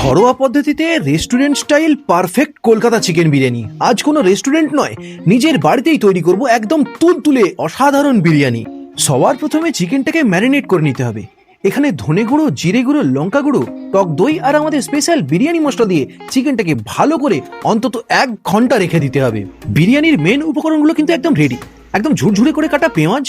ঘরোয়া পদ্ধতিতে restaurant style perfect Kolkata chicken biryani. আজ কোনো রেস্টুরেন্ট নয়, নিজের বাড়িতেই তৈরি করব একদম তুলতুলে অসাধারণ বিরিয়ানি। সবার প্রথমে চিকেনটাকে ম্যারিনেট করে নিতে হবে। এখানে ধনে গুঁড়ো, জিরে গুঁড়ো, লঙ্কা গুঁড়ো, টক দই আর আমাদের স্পেশাল বিরিয়ানি মশলা দিয়ে চিকেনটাকে ভালো করে অন্তত 1 ঘন্টা রেখে দিতে হবে। বিরিয়ানির মেন উপকরণগুলো কিন্তু একদম রেডি। একদম ঝুরঝুরে করে কাটা পেঁয়াজ,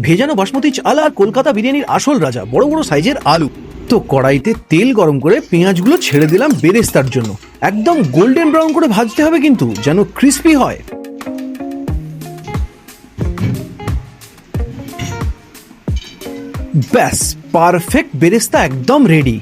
ভেজানো বাসমতি চাল আর কলকাতা বিরিয়ানির আসল রাজা বড় বড় সাইজের আলু। তো কড়াইতে তেল গরম করে পেঁয়াজগুলো ছেড়ে দিলাম বেরেস্তার জন্য। একদম গোল্ডেন ব্রাউন করে ভাজতে হবে কিন্তু, যেন ক্রিস্পি হয়। ব্যাস, পারফেক্ট বেরেস্তা একদম রেডি।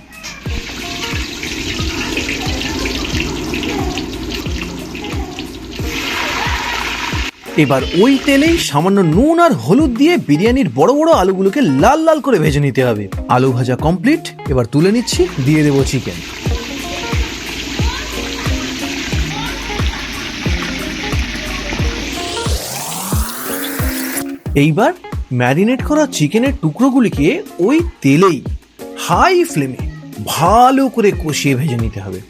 এবার ওই তেলেই সামান্য নুন আর হলুদ দিয়ে বিরিয়ানির বড় বড় আলুগুলোকে লাল লাল করে ভেজে নিতে হবে। আলু ভাজা কমপ্লিট, এবার তুলে নিচ্ছি, দিয়ে দেবো চিকেন। এইবার ম্যারিনেট করা চিকেনের টুকরোগুলিকে ওই তেলেই হাই ফ্লেমে ভালো করে কষিয়ে ভেজে নিতে হবে।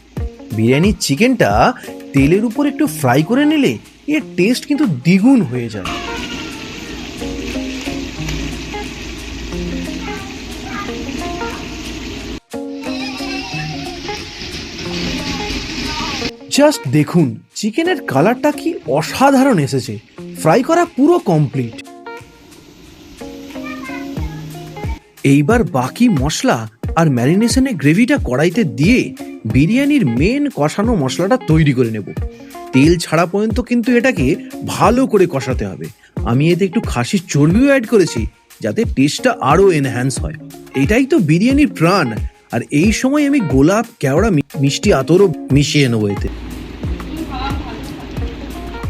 বিরিয়ানির চিকেনটা তেলের উপর একটু ফ্রাই করে নিলে এর টেস্ট কিন্তু দ্বিগুণ হয়ে যায়। জাস্ট দেখুন চিকেনের কালারটা কি অসাধারণ এসেছে। ফ্রাই করা পুরো কমপ্লিট। এইবার বাকি মশলা আর ম্যারিনেশনের গ্রেভিটা কড়াইতে দিয়ে বিরিয়ানির মেন কষানো মশলাটা তৈরি করে নেব। তেল ছাড়া পর্যন্ত কিন্তু এটাকে ভালো করে কষাতে হবে। আমি এতে একটু খাসির চর্বিও অ্যাড করেছি, যাতে টেস্টটা আরো এনহ্যান্স হয়। এটাই তো বিরিয়ানির প্রাণ। আর এই সময় আমি গোলাপ, কেওড়া, মিষ্টি আতরও মিশিয়ে নেবো এতে।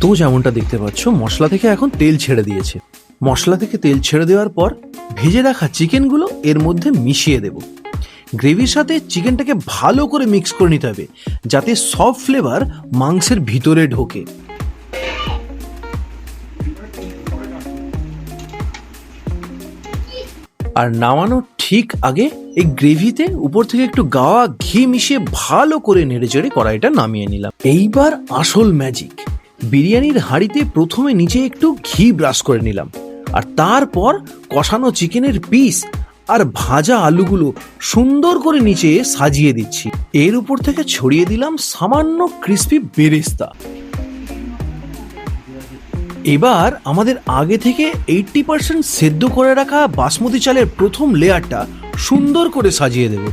তো যেমনটা দেখতে পাচ্ছ, মশলা থেকে এখন তেল ছেড়ে দিয়েছে। মশলা থেকে তেল ছেড়ে দেওয়ার পর ভেজে রাখা চিকেনগুলো এর মধ্যে মিশিয়ে দেব। গ্রেভির সাথে চিকেনটাকে ভালো করে মিক্স করে নিতে হবে, যাতে সব ফ্লেভার মাংসের ভিতরে ঢোকে। আর নামানোর ঠিক আগে এই গ্রেভিতে উপর থেকে একটু গাওয়া ঘি মিশিয়ে ভালো করে নেড়েচেড়ে কড়াইটা নামিয়ে নিলাম। এইবার আসল ম্যাজিক, বিরিয়ানির হাঁড়িতে প্রথমে নিচে একটু ঘি ব্রাশ করে নিলাম, আর তারপর কষানো চিকেনের পিস আর ভাজা আলুগুলো সুন্দর করে নিচে সাজিয়ে দিচ্ছি। এর উপর থেকে ছড়িয়ে দিলাম সামান্য ক্রিস্পি বেরেস্তা। এবার আমাদের আগে থেকে 80% সেদ্ধ করে রাখা বাসমতি চালের প্রথম লেয়ারটা সুন্দর করে সাজিয়ে দেব।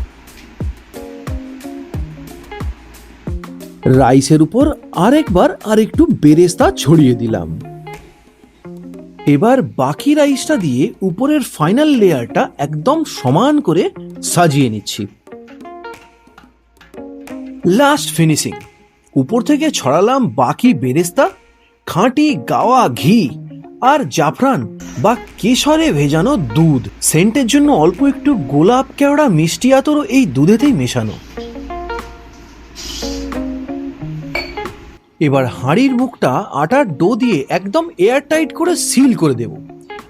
রাইসের উপর আরেকবার আরেকটু বেরেস্তা ছড়িয়ে দিলাম। এবার বাকি রাইসটা দিয়ে উপরের ফাইনাল লেয়ারটা একদম সমান করে সাজিয়ে নিচ্ছি। লাস্ট ফিনিশিং, উপর থেকে ছড়ালাম বাকি বেরেস্তা, খাঁটি গাওয়া ঘি আর জাফরান বা কেশরে ভেজানো দুধ। সেন্টের জন্য অল্প একটু গোলাপ, কেওড়া, মিষ্টি আতরও এই দুধেতেই মেশানো। এবার হাঁড়ির মুখটা আটার ডো দিয়ে একদম এয়ার টাইট করে সিল করে দেব,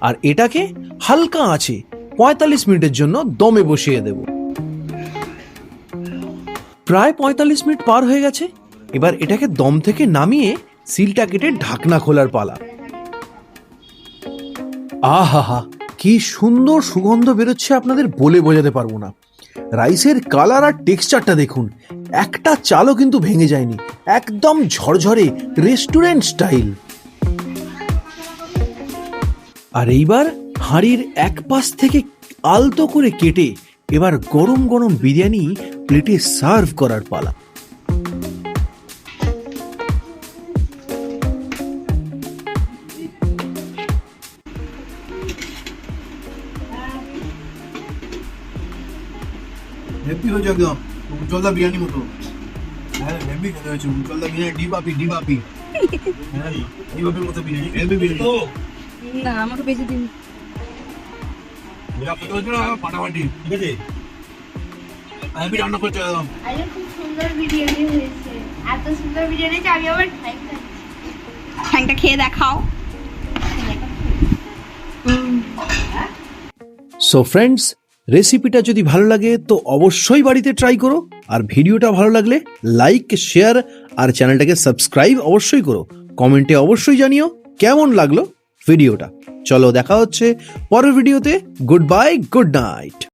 আর এটাকে হালকা আঁচে 45 মিনিটের জন্য দমে বসিয়ে দেব। প্রায় 45 মিনিট পার হয়ে গেছে। এবার এটাকে দম থেকে নামিয়ে সিলটা কেটে ঢাকনা খোলার পালা। আহা, কি সুন্দর সুগন্ধ বেরোচ্ছে, আপনাদের বলে বোঝাতে পারবো না। রাইসের কালার আর টেক্সচারটা দেখুন, একটা চালও কিন্তু ভেঙে যায়নি, একদম ঝরঝরে রেস্টুরেন্ট স্টাইল। আর এইবার হাঁড়ির এক পাশ থেকে আলতো করে কেটে এবার গরম গরম বিরিয়ানি প্লেটে সার্ভ করার পালা। হেভি হয়েছে একদম উজ্জ্বলদা বিরিয়ানি মতো। হ্যাঁ হেভি খেতে হয়েছে উজ্জ্বলদা বিরিয়ানি। ডিবাপি হ্যাঁ ডিবাপির মতো বিরিয়ানি, হেভি বিরিয়ানি। না আমাকে বেশি দিন ফাটাফাটি, ঠিক আছে। হেভি রান্না করছে একদম। আরে খুব সুন্দর বিরিয়ানি হয়েছে, এত সুন্দর বিরিয়ানি যে আমি আবার ঠ্যাংটা খেয়ে দেখাও। সো ফ্রেন্ডস, রেসিপিটা যদি ভালো লাগে তো অবশ্যই বাড়িতে ট্রাই করো, আর ভিডিওটা ভালো লাগলে লাইক, শেয়ার আর চ্যানেলটাকে সাবস্ক্রাইব অবশ্যই করো। কমেন্টে অবশ্যই জানিও কেমন লাগলো ভিডিওটা। চলো দেখা হচ্ছে পরের ভিডিওতে। Good bye, good night.